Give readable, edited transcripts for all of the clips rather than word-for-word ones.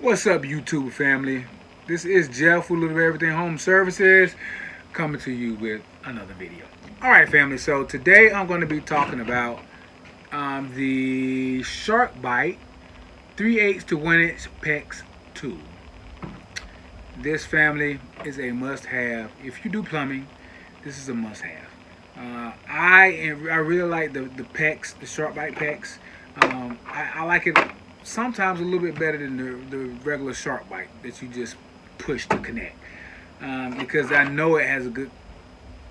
What's up, YouTube family? This is Jeff with Little Everything Home Services coming to you with another video. Alright, family, so today I'm going to be talking about the SharkBite 3/8 to 1-inch PEX tool. This, family, is a must-have. If you do plumbing, this is a must-have. I really like the PEX, the SharkBite PEX. I like it sometimes a little bit better than the regular SharkBite that you just push to connect, because I know it has a good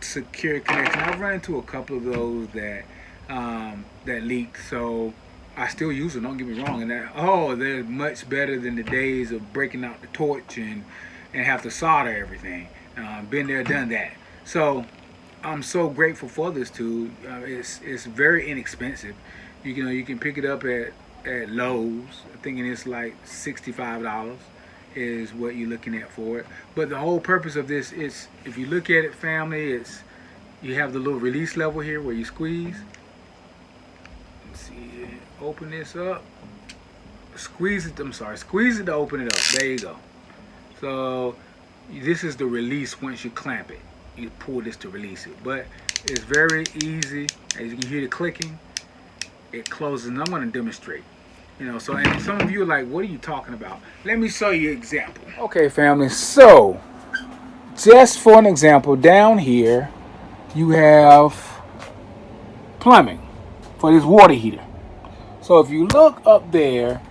secure connection. I've run into a couple of those that leaked, so I still use them. Don't get me wrong, and they're much better than the days of breaking out the torch and have to solder everything. Been there, done that. So I'm so grateful for this tool. It's very inexpensive. You can pick it up at Lowe's. I'm thinking it's like $65 is what you're looking at for it. But the whole purpose of this is, if you look at it, family, you have the little release level here where you squeeze. Let's see, open this up. Squeeze it. I'm sorry, squeeze it to open it up. There you go. So this is the release. Once you clamp it, you pull this to release it. But it's very easy. As you can hear the clicking, it closes. And I'm going to demonstrate. So, and some of you are like, what are you talking about? Let me show you an example. Okay, family, so just for an example, down here you have plumbing for this water heater. So if you look up there,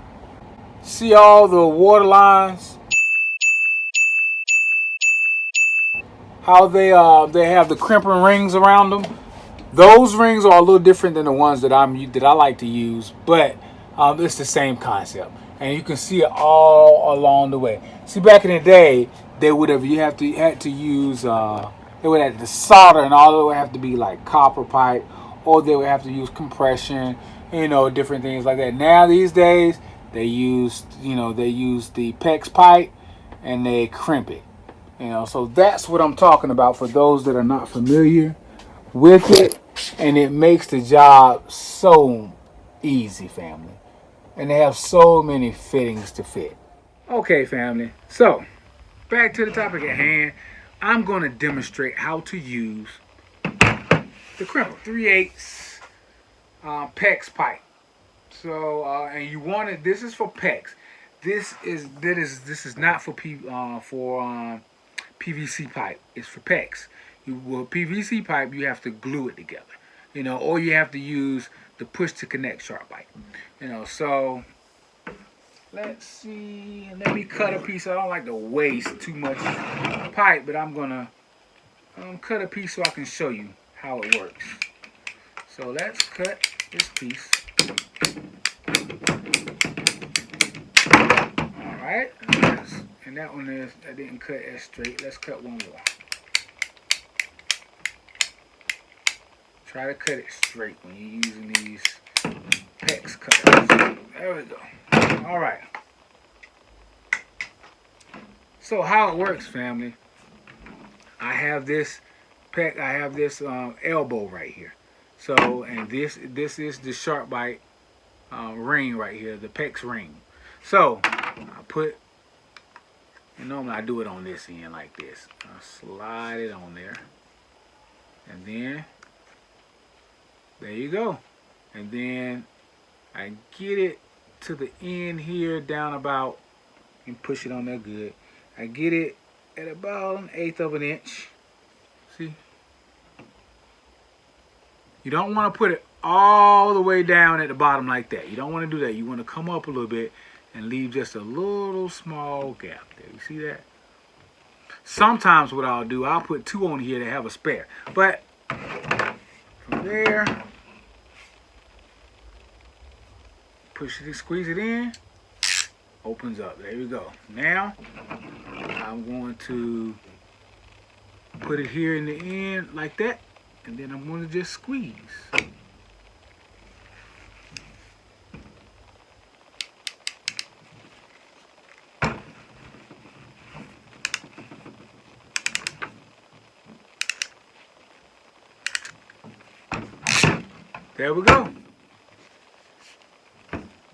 see all the water lines, how they have the crimping rings around them. Those rings are a little different than the ones that I like to use, but it's the same concept, and you can see it all along the way. See, back in the day, they would have had to use they would have to solder, and all it would have to be like copper pipe, or they would have to use compression, different things like that. Now these days, they use the PEX pipe, and they crimp it. So that's what I'm talking about for those that are not familiar with it, and it makes the job so easy, family. And they have so many fittings to fit. Okay, family. So, back to the topic at hand. I'm going to demonstrate how to use the crimper 3/8 PEX pipe. So, and you want it. This is for PEX. This is not for PVC pipe. It's for PEX. With PVC pipe, you have to glue it together. Or you have to use the push to connect SharkBite. So let's see. Let me cut a piece. I don't like to waste too much pipe, but I'm gonna cut a piece so I can show you how it works. So let's cut this piece. All right, and that one I didn't cut as straight. Let's cut one more. Try to cut it straight when you're using these PEX cutters. There we go. All right. So how it works, family? I have this PEX. I have this elbow right here. So, and this is the SharkBite ring right here, the PEX ring. So I put. Normally I do it on this end like this. I slide it on there, and then there you go. And then I get it to the end here, down about, and push it on there good. I get it at about 1/8 of an inch. See? You don't want to put it all the way down at the bottom like that. You don't want to do that. You want to come up a little bit and leave just a little small gap there. You see that? Sometimes what I'll do, I'll put 2 on here to have a spare. But from there, push it, squeeze it in, opens up. There you go. Now I'm going to put it here in the end like that, and then I'm going to just squeeze. There we go.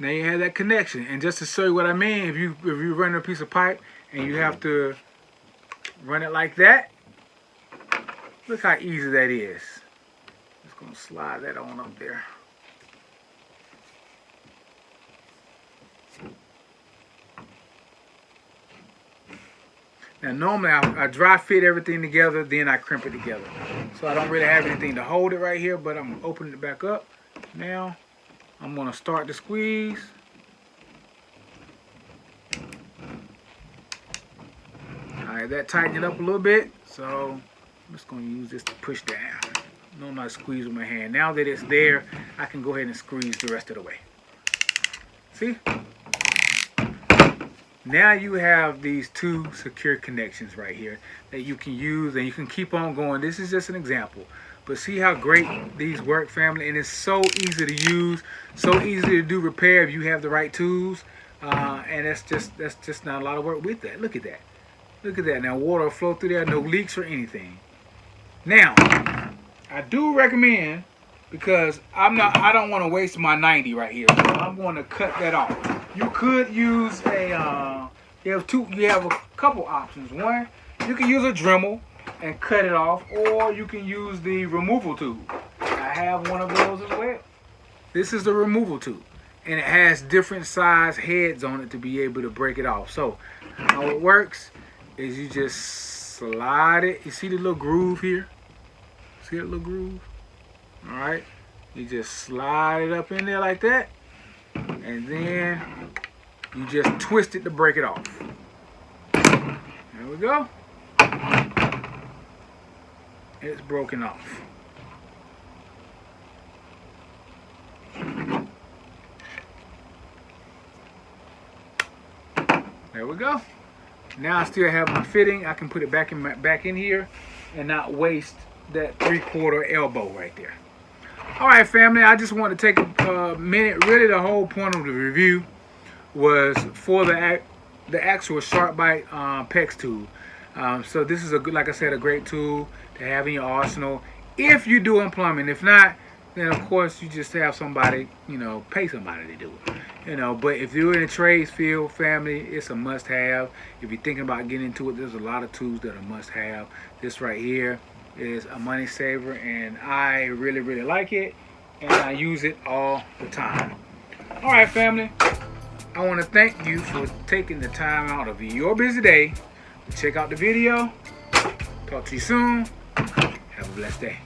Now you have that connection. And just to show you what I mean, if you run a piece of pipe and you have to run it like that, look how easy that is. Just gonna slide that on up there. Now normally I dry fit everything together, then I crimp it together. So I don't really have anything to hold it right here, but I'm opening it back up. Now I'm gonna start the squeeze. Alright, that tightened it up a little bit. So I'm just gonna use this to push down. Normally I squeeze with my hand. Now that it's there, I can go ahead and squeeze the rest of the way. See? Now you have these two secure connections right here that you can use, and you can keep on going. This is just an example, but see how great these work, family, and it's so easy to use, so easy to do repair if you have the right tools, and that's just not a lot of work with that. Look at that. Look at that. Now water will flow through there, no leaks or anything. Now I do recommend, because I don't want to waste my 90 right here, so I'm going to cut that off. You could use a you have a couple options. One, you can use a Dremel and cut it off, or you can use the removal tool. I have one of those as well. This is the removal tool, and it has different size heads on it to be able to break it off. So how it works is you just slide it. You see the little groove here? See that little groove? All right, you just slide it up in there like that, and then you just twist it to break it off. There we go. It's broken off. There we go. Now I still have my fitting. I can put it back in here and not waste that 3/4 elbow right there. All right, family, I just want to take a minute. Really, the whole point of the review was for the actual SharkBite PEX tool. So this is like I said, a great tool to have in your arsenal if you're doing plumbing. If not, then of course you just have somebody, pay somebody to do it. But if you're in the trades field, family, it's a must-have. If you're thinking about getting into it, there's a lot of tools that are must-have. This right here is a money saver, and I really, really like it, and I use it all the time. All right, family, I want to thank you for taking the time out of your busy day to check out the video. Talk to you soon. Have a blessed day.